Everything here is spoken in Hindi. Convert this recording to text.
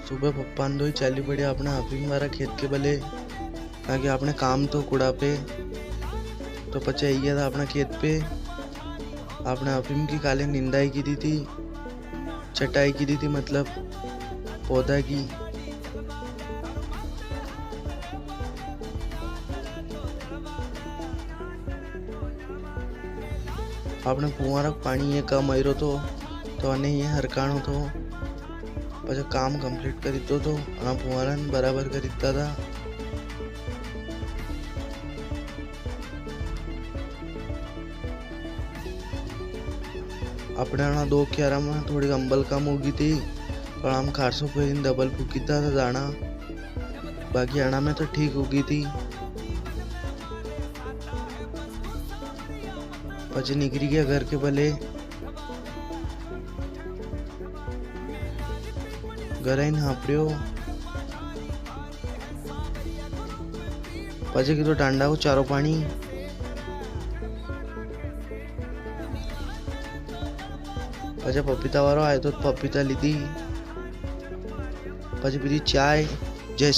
सुबह पप्पा ने चाली पड़ी अपने अफीम वाला खेत के बले ताकि आपने काम तो कुड़ा पे तो पचे आई था अपना खेत पे आपने अफीम की काले निंदाई की दी थी, चटाई की दी थी, मतलब पौधा की। आपने फुवारा पानी ये कम आयो तो अने ये हरकाणो तो પછી કામ કમ્પ્લીટ કરી દીધો તો આ ફુવારાને બરાબર કરી દીધા હતા। આપણે આના 2 ક્યારામાં થોડી અંબલ કમ ઉગી थी પણ આમ ખારસો ફેરીને ડબલ ફૂકી દીધા હતા દાણા, બાકી આના में तो ठीक उगी थी। પછી નીકળી ગયા घर के बले, घर आईने हापड्यो, પછી કીધું टांडा को चारो पानी, પછી पपीता वाળો आयो तो पपीता लीधी, પછી पीधी चाय। जय